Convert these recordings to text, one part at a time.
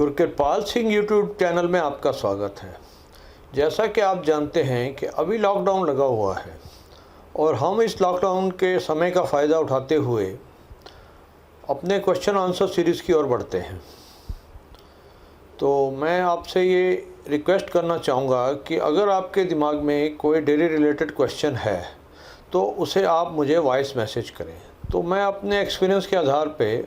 गुरकिरपाल Singh YouTube channel में आपका स्वागत है। जैसा कि आप जानते हैं कि अभी लॉकडाउन लगा हुआ है और हम इस लॉकडाउन के समय का फ़ायदा उठाते हुए अपने क्वेश्चन आंसर सीरीज़ की ओर बढ़ते हैं। तो मैं आपसे ये रिक्वेस्ट करना चाहूँगा कि अगर आपके दिमाग में कोई डेयरी रिलेटेड क्वेश्चन है तो उसे आप मुझे वॉइस मैसेज करें, तो मैं अपने एक्सपीरियंस के आधार पे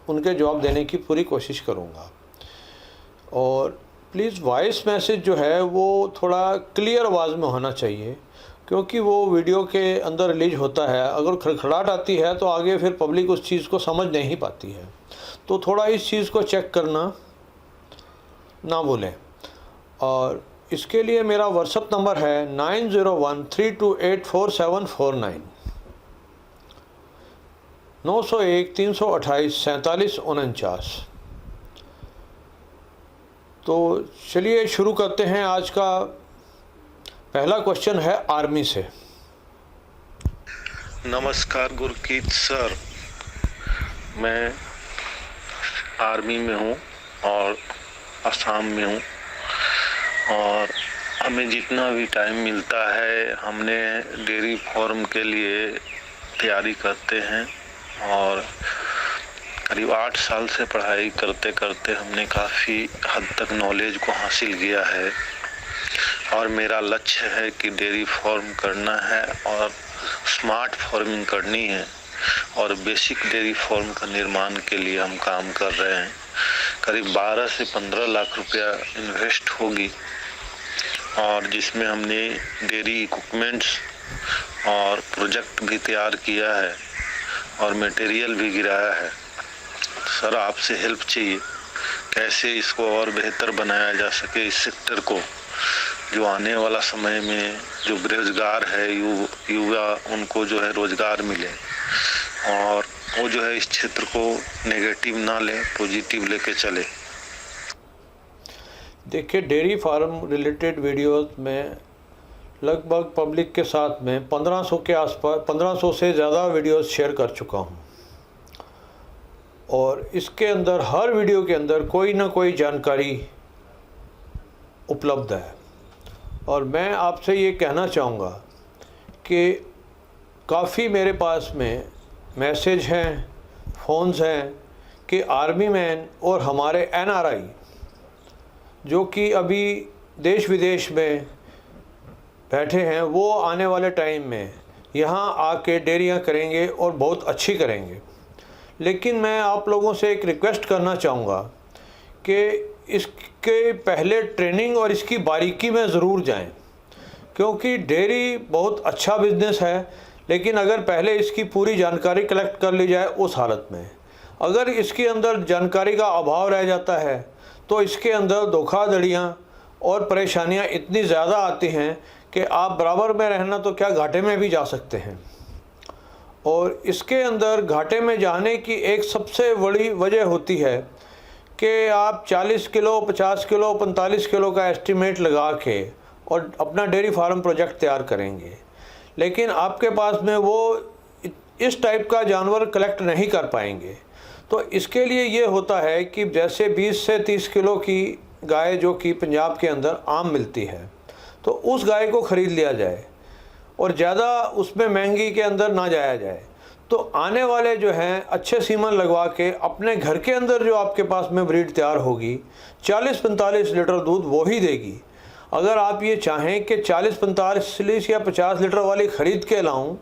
उनके जवाब देने की पूरी कोशिश करूँगा। और प्लीज़ वॉइस मैसेज जो है वो थोड़ा क्लियर आवाज़ में होना चाहिए, क्योंकि वो वीडियो के अंदर रिलीज होता है। अगर खड़खड़ाहट आती है तो आगे फिर पब्लिक उस चीज़ को समझ नहीं पाती है, तो थोड़ा इस चीज़ को चेक करना ना भूलें। और इसके लिए मेरा व्हाट्सएप नंबर है 9013284749 901 328 4749। तो चलिए शुरू करते हैं। आज का पहला क्वेश्चन है आर्मी से। नमस्कार गुरकीत सर, मैं आर्मी में हूँ और असम में हूँ, और हमें जितना भी टाइम मिलता है हमने डेयरी फार्म के लिए तैयारी करते हैं। और करीब 8 साल से पढ़ाई करते करते हमने काफ़ी हद तक नॉलेज को हासिल किया है, और मेरा लक्ष्य है कि डेयरी फार्म करना है और स्मार्ट फार्मिंग करनी है। और बेसिक डेयरी फार्म का निर्माण के लिए हम काम कर रहे हैं। करीब 12 से 15 लाख रुपया इन्वेस्ट होगी, और जिसमें हमने डेयरी इक्विपमेंट्स और प्रोजेक्ट भी तैयार किया है और मटेरियल भी गिराया है। सर, आपसे हेल्प चाहिए, कैसे इसको और बेहतर बनाया जा सके इस सेक्टर को, जो आने वाला समय में जो बेरोजगार है युवा उनको जो है रोजगार मिले, और वो जो है इस क्षेत्र को नेगेटिव ना ले, पॉजिटिव लेके चले। देखिए, डेयरी फार्म रिलेटेड वीडियोस में लगभग पब्लिक के साथ में 1500 के आसपास 1500 से ज़्यादा वीडियोस शेयर कर चुका हूँ, और इसके अंदर हर वीडियो के अंदर कोई ना कोई जानकारी उपलब्ध है। और मैं आपसे ये कहना चाहूँगा कि काफ़ी मेरे पास में मैसेज हैं, फ़ोन्स हैं कि आर्मी मैन और हमारे NRI जो कि अभी देश विदेश में बैठे हैं, वो आने वाले टाइम में यहाँ आके डेयरियाँ करेंगे और बहुत अच्छी करेंगे। लेकिन मैं आप लोगों से एक रिक्वेस्ट करना चाहूँगा कि इसके पहले ट्रेनिंग और इसकी बारीकी में ज़रूर जाएं, क्योंकि डेयरी बहुत अच्छा बिज़नेस है, लेकिन अगर पहले इसकी पूरी जानकारी कलेक्ट कर ली जाए उस हालत में, अगर इसके अंदर जानकारी का अभाव रह जाता है तो इसके अंदर धोखाधड़ियाँ और परेशानियाँ इतनी ज़्यादा आती हैं कि आप बराबर में रहना तो क्या घाटे में भी जा सकते हैं। और इसके अंदर घाटे में जाने की एक सबसे बड़ी वजह होती है कि आप 40 किलो, 50 किलो, 45 किलो का एस्टीमेट लगा के और अपना डेयरी फार्म प्रोजेक्ट तैयार करेंगे, लेकिन आपके पास में वो इस टाइप का जानवर कलेक्ट नहीं कर पाएंगे। तो इसके लिए ये होता है कि जैसे 20 से 30 किलो की गाय जो कि पंजाब के अंदर आम मिलती है, तो उस गाय को ख़रीद लिया जाए और ज़्यादा उसमें महंगी के अंदर ना जाया जाए। तो आने वाले जो हैं अच्छे सीमन लगवा के अपने घर के अंदर जो आपके पास में ब्रीड तैयार होगी 40-45 लीटर दूध वो ही देगी। अगर आप ये चाहें कि 40-45 या 50 लीटर वाली ख़रीद के लाऊं,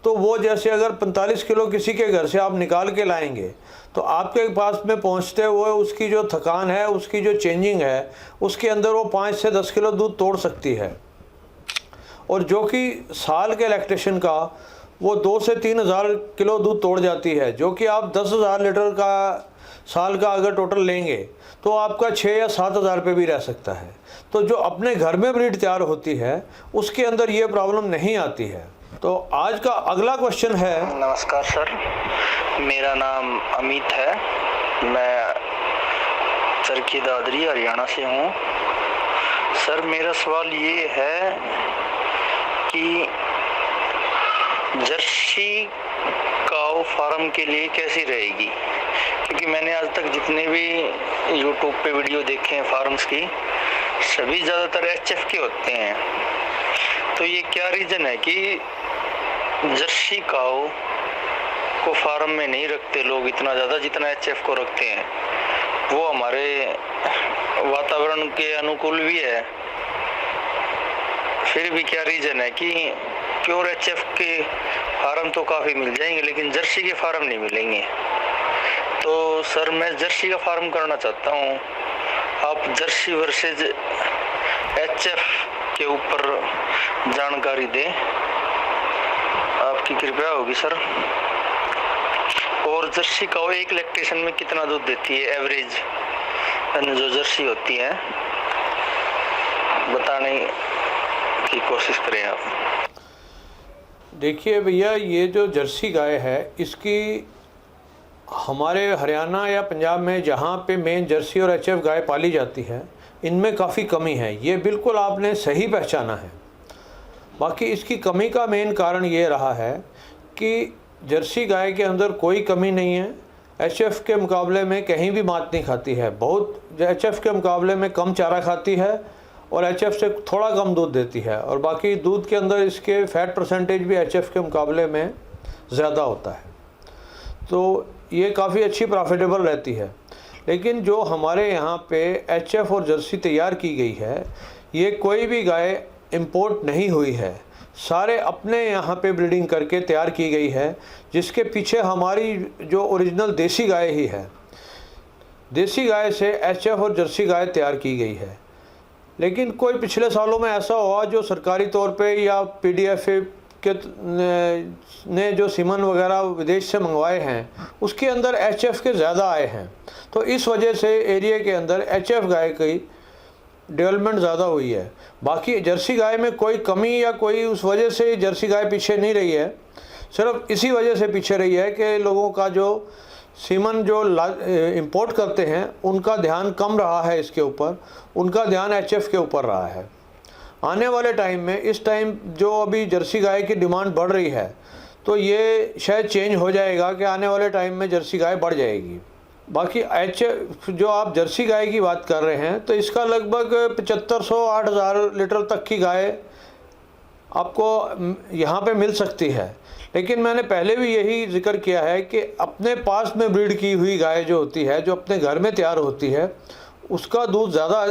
तो वो जैसे अगर 45 किलो किसी के घर से आप निकाल के लाएंगे तो आपके पास में पहुंचते हुए उसकी जो थकान है, उसकी जो चेंजिंग है, उसके अंदर वो 5 से 10 किलो दूध तोड़ सकती है। और जो कि साल के लैक्टेशन का वो 2 से 3 हज़ार किलो दूध तोड़ जाती है, जो कि आप 10,000 लीटर का साल का अगर टोटल लेंगे तो आपका 6 या 7 हज़ार पे भी रह सकता है। तो जो अपने घर में ब्रीड तैयार होती है उसके अंदर ये प्रॉब्लम नहीं आती है। तो आज का अगला क्वेश्चन है। नमस्कार सर, मेरा नाम अमित है, मैं चरखी दादरी हरियाणा से हूँ। सर, मेरा सवाल ये है कि जर्सी काऊ फार्म के लिए कैसी रहेगी, क्योंकि मैंने आज तक जितने भी यूट्यूब पे वीडियो देखे हैं फार्म्स की, सभी ज़्यादातर एचएफ के होते हैं। तो ये क्या रीज़न है कि जर्सी काऊ को फार्म में नहीं रखते लोग इतना ज़्यादा जितना एचएफ को रखते हैं? वो हमारे वातावरण के अनुकूल भी है, फिर भी क्या रीज़न है कि प्योर एचएफ के फार्म तो काफ़ी मिल जाएंगे लेकिन जर्सी के फार्म नहीं मिलेंगे। तो सर मैं जर्सी का फार्म करना चाहता हूँ, आप जर्सी वर्सेज एचएफ के ऊपर जानकारी दें, आपकी कृपया होगी सर। और जर्सी काऊ एक लैक्टेशन में कितना दूध देती है एवरेज, जो जर्सी होती है, बताने की कोशिश करें आप। देखिए भैया, ये जो जर्सी गाय है इसकी हमारे हरियाणा या पंजाब में जहाँ पे मेन जर्सी और एचएफ गाय पाली जाती है, इनमें काफ़ी कमी है। ये बिल्कुल आपने सही पहचाना है। बाकी इसकी कमी का मेन कारण ये रहा है कि जर्सी गाय के अंदर कोई कमी नहीं है, एचएफ के मुकाबले में कहीं भी मात नहीं खाती है। बहुत एचएफ के मुकाबले में कम चारा खाती है और एचएफ से थोड़ा कम दूध देती है, और बाकी दूध के अंदर इसके फैट परसेंटेज भी एचएफ के मुकाबले में ज़्यादा होता है। तो ये काफ़ी अच्छी प्रॉफिटेबल रहती है। लेकिन जो हमारे यहाँ पे एचएफ और जर्सी तैयार की गई है, ये कोई भी गाय इंपोर्ट नहीं हुई है, सारे अपने यहाँ पे ब्रीडिंग करके तैयार की गई है, जिसके पीछे हमारी जो ओरिजिनल देसी गाय ही है। देसी गाय से एचएफ और जर्सी गाय तैयार की गई है। लेकिन कोई पिछले सालों में ऐसा हुआ जो सरकारी तौर पे या पीडीएफए के ने जो सीमन वगैरह विदेश से मंगवाए हैं, उसके अंदर एचएफ के ज़्यादा आए हैं। तो इस वजह से एरिया के अंदर एचएफ गाय की डेवलपमेंट ज़्यादा हुई है। बाकी जर्सी गाय में कोई कमी या कोई उस वजह से जर्सी गाय पीछे नहीं रही है, सिर्फ इसी वजह से पीछे रही है कि लोगों का जो सीमन जो इंपोर्ट करते हैं उनका ध्यान कम रहा है इसके ऊपर, उनका ध्यान एचएफ के ऊपर रहा है। आने वाले टाइम में, इस टाइम जो अभी जर्सी गाय की डिमांड बढ़ रही है, तो ये शायद चेंज हो जाएगा कि आने वाले टाइम में जर्सी गाय बढ़ जाएगी। बाकी एचएफ जो आप जर्सी गाय की बात कर रहे हैं, तो इसका लगभग 7500-8000 लीटर तक की गाय आपको यहाँ पे मिल सकती है। लेकिन मैंने पहले भी यही जिक्र किया है कि अपने पास में ब्रीड की हुई गाय जो होती है, जो अपने घर में तैयार होती है, उसका दूध ज़्यादा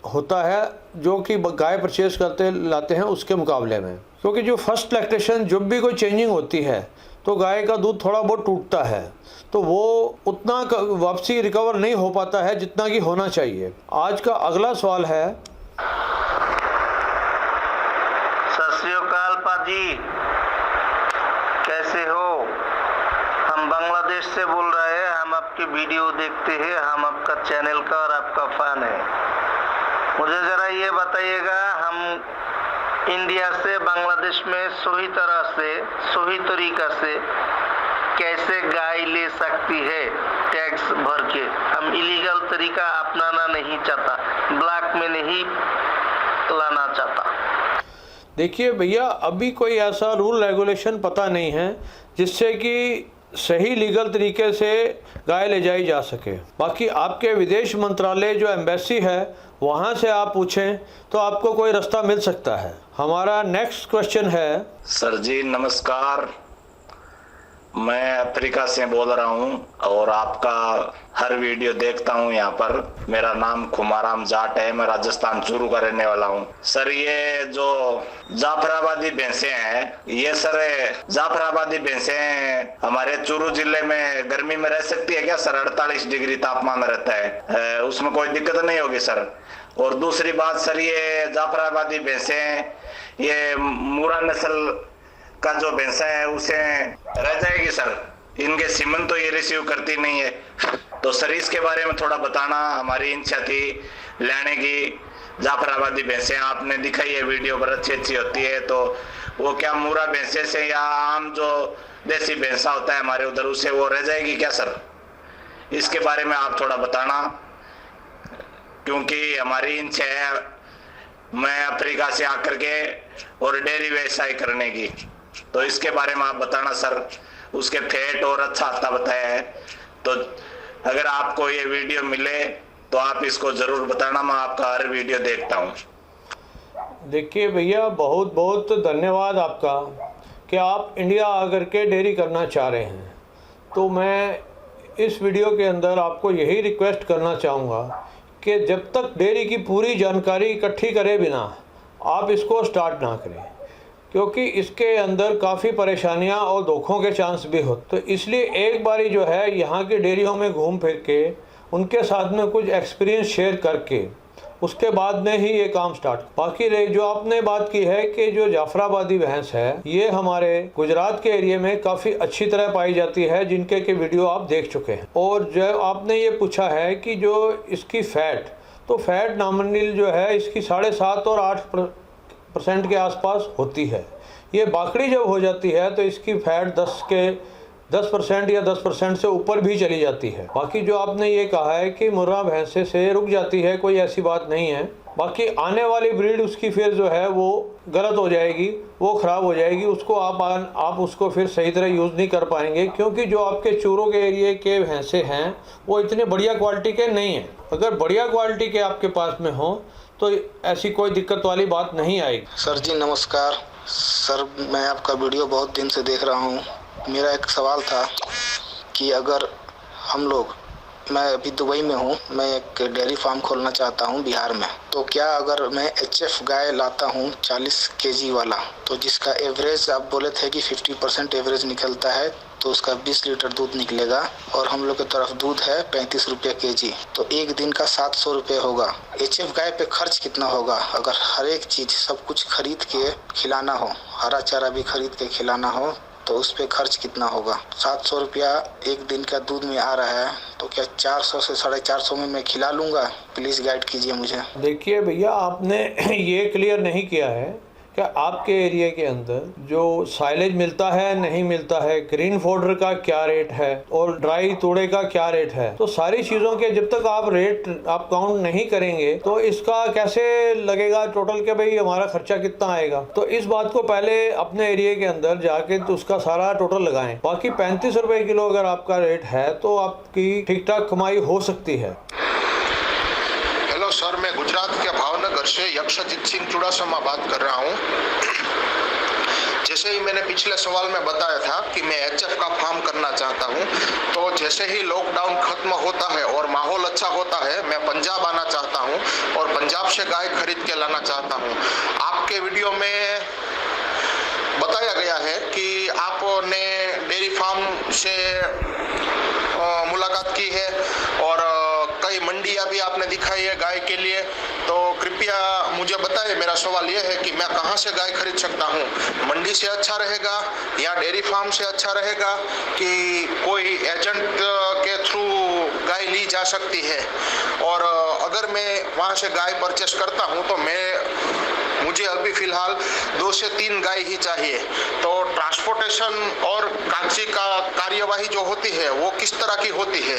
होता है जो कि गाय परचेज़ करते लाते हैं उसके मुकाबले में। क्योंकि जो फर्स्ट लैक्टेशन जब भी कोई चेंजिंग होती है तो गाय का दूध थोड़ा बहुत टूटता है, तो वो उतना वापसी रिकवर नहीं हो पाता है जितना कि होना चाहिए। आज का अगला सवाल है। सत श्री अकाल पाजी, कैसे हो? हम बांग्लादेश से बोल रहे हैं, हम आपकी वीडियो देखते हैं, हम आपका चैनल का और आपका फैन है। मुझे ज़रा ये बताइएगा, हम इंडिया से बांग्लादेश में सही तरह से, सही तरीका से कैसे गाय ले सकती है टैक्स भर के? हम इलीगल तरीका अपनाना नहीं चाहता, ब्लैक में नहीं लाना चाहता। देखिए भैया, अभी कोई ऐसा रूल रेगुलेशन पता नहीं है जिससे कि सही लीगल तरीके से गाय ले जाई जा सके। बाकी आपके विदेश मंत्रालय जो एम्बेसी है वहाँ से आप पूछें तो आपको कोई रास्ता मिल सकता है। हमारा नेक्स्ट क्वेश्चन है। सर जी नमस्कार, मैं अफ्रीका से बोल रहा हूँ और आपका हर वीडियो देखता हूँ। यहाँ पर मेरा नाम खुमाराम जाट है, मैं राजस्थान चूरू का रहने वाला हूँ। सर ये जो जाफराबादी भैंसे हैं, ये सर जाफराबादी भैंसे हमारे चूरू जिले में गर्मी में रह सकती है क्या सर? 48 डिग्री तापमान रहता है, उसमें कोई दिक्कत नहीं होगी सर? और दूसरी बात सर, ये जाफराबादी भैंसे ये मूरा नस्ल का जो भैंसा है उसे रह जाएगी सर? इनके सीमन तो ये रिसीव करती नहीं है, तो सर इसके बारे में थोड़ा बताना। हमारी इच्छा थी लेने की। जाफराबादी भैंसे आपने दिखाई है वीडियो पर, अच्छी होती है, तो वो क्या मूरा भैंसे से या आम जो देसी भैंसा होता है हमारे उधर, उसे वो रह जाएगी क्या सर? इसके बारे में आप थोड़ा बताना, क्योंकि हमारी इच्छा है मैं अफ्रीका से आकर के और डेयरी व्यवसाय करने की। तो इसके बारे में आप बताना सर। उसके फैट और अच्छा आता बताया है, तो अगर आपको ये वीडियो मिले तो आप इसको जरूर बताना, मैं आपका हर वीडियो देखता हूँ। देखिए भैया, बहुत बहुत धन्यवाद आपका कि आप इंडिया आकर के डेयरी करना चाह रहे हैं। तो मैं इस वीडियो के अंदर आपको यही रिक्वेस्ट करना चाहूँगा कि जब तक डेयरी की पूरी जानकारी इकट्ठी करे बिना आप इसको स्टार्ट ना करें, क्योंकि इसके अंदर काफ़ी परेशानियां और धोखों के चांस भी होते। तो इसलिए एक बारी जो है यहाँ की डेयरियों में घूम फिर के उनके साथ में कुछ एक्सपीरियंस शेयर करके उसके बाद में ही ये काम स्टार्ट। बाकी रही जो आपने बात की है कि जो जाफराबादी भैंस है, ये हमारे गुजरात के एरिया में काफ़ी अच्छी तरह पाई जाती है, जिनके के वीडियो आप देख चुके हैं। और जो आपने ये पूछा है कि जो इसकी फ़ैट, तो फैट नॉमिनल जो है इसकी 7.5 और 8% के आसपास होती है। ये बाकड़ी जब हो जाती है तो इसकी फ़ैट 10% या 10% से ऊपर भी चली जाती है। बाकी जो आपने ये कहा है कि मुर्रा भैंसे से रुक जाती है, कोई ऐसी बात नहीं है। बाकी आने वाली ब्रीड उसकी फिर जो है वो गलत हो जाएगी, वो ख़राब हो जाएगी, उसको आप उसको फिर सही तरह यूज़ नहीं कर पाएंगे, क्योंकि जो आपके चूरों के एरिए के भैंसे हैं वो इतने बढ़िया क्वालिटी के नहीं हैं। अगर बढ़िया क्वालिटी के आपके पास में हो तो ऐसी कोई दिक्कत वाली बात नहीं आएगी। सर जी नमस्कार। सर मैं आपका वीडियो बहुत दिन से देख रहा हूँ। मेरा एक सवाल था कि अगर हम लोग, मैं अभी दुबई में हूँ, मैं एक डेयरी फार्म खोलना चाहता हूँ बिहार में, तो क्या अगर मैं HF गाय लाता हूँ 40 kg वाला, तो जिसका एवरेज आप बोले थे कि 50% एवरेज निकलता है, तो उसका 20 लीटर दूध निकलेगा और हम लोग की तरफ दूध है 35 रुपये kg, तो एक दिन का 700 रुपये होगा। HF गाय पे खर्च कितना होगा? अगर हर एक चीज़ सब कुछ खरीद के खिलाना हो, हरा चारा भी खरीद के खिलाना हो, तो उस पे खर्च कितना होगा? 700 रुपया एक दिन का दूध में आ रहा है, तो क्या 400 से 450 में मैं खिला लूँगा? प्लीज़ गाइड कीजिए मुझे। देखिए भैया, आपने ये क्लियर नहीं किया है कि आपके एरिया के अंदर जो साइलेज मिलता है नहीं मिलता है, ग्रीन फोडर का क्या रेट है और ड्राई तूड़े का क्या रेट है। तो सारी चीज़ों के जब तक आप रेट आप काउंट नहीं करेंगे तो इसका कैसे लगेगा टोटल के भाई हमारा खर्चा कितना आएगा। तो इस बात को पहले अपने एरिया के अंदर जाके तो उसका सारा टोटल लगाएं। बाकी 35 रुपये किलो अगर आपका रेट है तो आपकी ठीक ठाक कमाई हो सकती है। हेलो सर, मैं गुजरात के भावनगर से यक्षजीत सिंह चुड़ासमा बात कर रहा हूँ। जैसे ही मैंने पिछले सवाल में बताया था कि मैं HF का फार्म करना चाहता हूँ, तो जैसे ही लॉकडाउन खत्म होता है और माहौल अच्छा होता है, मैं पंजाब आना चाहता हूँ और पंजाब से गाय खरीद के लाना चाहता हूँ। आपके वीडियो में बताया गया है कि आपने डेयरी फार्म से मुलाकात की है और कई मंडियां भी आपने दिखाई है गाय के लिए, तो कृपया मुझे बताइए। मेरा सवाल यह है कि मैं कहां से गाय खरीद सकता हूं? मंडी से अच्छा रहेगा या डेयरी फार्म से अच्छा रहेगा कि कोई एजेंट के थ्रू गाय ली जा सकती है? और अगर मैं वहां से गाय परचेस करता हूं तो मुझे अभी फिलहाल 2 से 3 गाय ही चाहिए, तो ट्रांसपोर्टेशन और कागजी का कार्यवाही जो होती है वो किस तरह की होती है?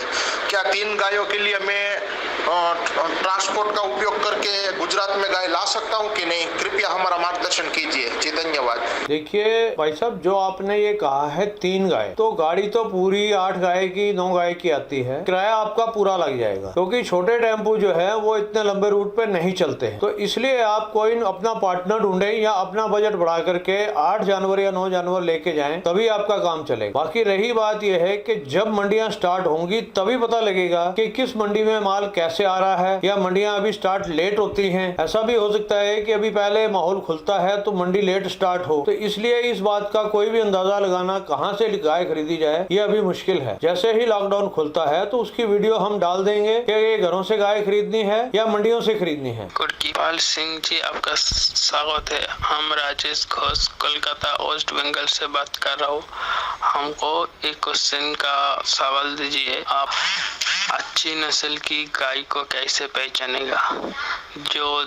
क्या 3 गायों के लिए मैं ट्रांसपोर्ट का उपयोग करके गुजरात में गाय ला सकता हूं कि नहीं? कृपया हमारा मार्गदर्शन कीजिए जी, धन्यवाद। देखिए भाई साहब, जो आपने ये कहा है 3 गाय, तो गाड़ी तो पूरी 8 गाय की 9 गाय की आती है, किराया आपका पूरा लग जाएगा, क्योंकि छोटे टेम्पो जो है वो इतने लंबे रूट पे नहीं चलते हैं। तो इसलिए आप कोई अपना पार्टनर ढूंढे या अपना बजट बढ़ा करके 8 जानवर या 9 जानवर लेके जाएं, तभी आपका काम चलेगा। बाकी रही बात यह है कि जब मंडियां स्टार्ट होंगी तभी पता लगेगा कि किस मंडी में माल कैसे आ रहा है, या मंडियां अभी स्टार्ट लेट होती हैं। ऐसा भी हो सकता है कि अभी पहले माहौल खुलता है तो मंडी लेट स्टार्ट हो। तो इसलिए इस बात का कोई भी अंदाजा लगाना कहां से गाय खरीदी जाए ये अभी मुश्किल है। जैसे ही लॉकडाउन खुलता है तो उसकी वीडियो हम डाल देंगे कि ये घरों से गाय खरीदनी है या मंडियों से खरीदनी है। कुर्कीपाल सिंह जी, आपका स्वागत है। हम राजेश घोष कोलकाता वेस्ट बंगाल से बात कर रहा हूँ। हमको एक क्वेश्चन का सवाल दीजिए। आप अच्छी नस्ल की गाय को कैसे पहचानेगा? जो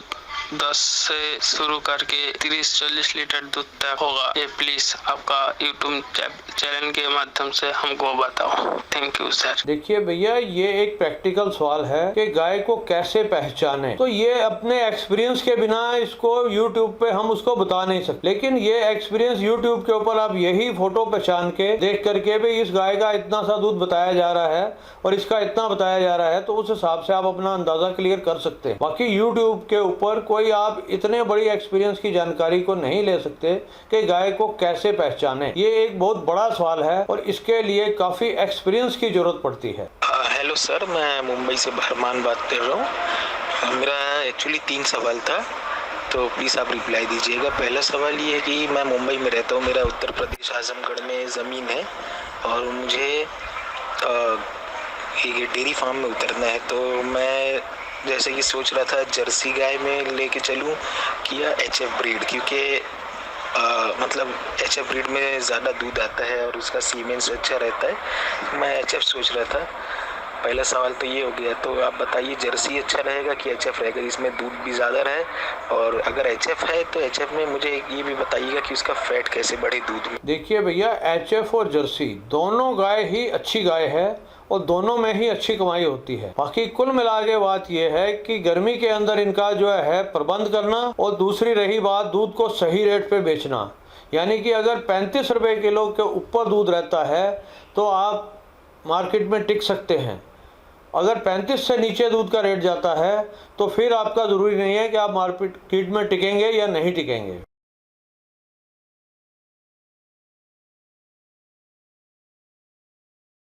10 से शुरू करके 30-40 लीटर दूध तक होगा, ये प्लीज आपका यूट्यूब चैनल के माध्यम से हमको बताओ। Thank you sir. देखिए भैया, ये एक प्रैक्टिकल सवाल है कि गाय को कैसे पहचाने। तो ये अपने एक्सपीरियंस के बिना इसको यूट्यूब पे हम उसको बता नहीं सकते, लेकिन ये एक्सपीरियंस यूट्यूब के ऊपर आप यही फोटो पहचान के देख करके भी इस गाय का इतना सा दूध बताया जा रहा है और इसका इतना बताया जा रहा है, तो उस हिसाब से आप अपना अंदाजा क्लियर कर सकते हैं। बाकी यूट्यूब के ऊपर कोई आप इतने बड़ी एक्सपीरियंस की जानकारी को नहीं ले सकते कि गाय को कैसे पहचाने। ये एक बहुत बड़ा सवाल है और इसके लिए काफी एक्सपीरियंस की जरूरत पड़ती है। हेलो सर, मैं मुंबई से भरमान बात कर रहा हूँ। मेरा एक्चुअली 3 सवाल था, तो प्लीज़ आप रिप्लाई दीजिएगा। पहला सवाल ये है कि मैं मुंबई में रहता हूँ, मेरा उत्तर प्रदेश आजमगढ़ में ज़मीन है और मुझे ये डेयरी फार्म में उतरना है। तो मैं जैसे कि सोच रहा था जर्सी गाय में लेके चलूँ कि या HF ब्रीड, क्योंकि मतलब HF ब्रीड में ज़्यादा दूध आता है और उसका सीमेंस अच्छा रहता है। मैं HF सोच रहा था। पहला सवाल तो ये हो गया। तो आप बताइए जर्सी अच्छा रहेगा कि HF रहेगा, इसमें दूध भी ज़्यादा रहे, और अगर HF है तो HF में मुझे ये भी बताइएगा कि उसका फैट कैसे बढ़े दूध में। देखिए भैया, HF और जर्सी दोनों गाय ही अच्छी गाय है और दोनों में ही अच्छी कमाई होती है। बाकी कुल मिला के बात यह है कि गर्मी के अंदर इनका जो है प्रबंध करना, और दूसरी रही बात दूध को सही रेट पे बेचना, यानी कि अगर 35 रुपये किलो के ऊपर दूध रहता है तो आप मार्केट में टिक सकते हैं। अगर 35 से नीचे दूध का रेट जाता है तो फिर आपका ज़रूरी नहीं है कि आप मार्केट में टिकेंगे या नहीं टिकेंगे।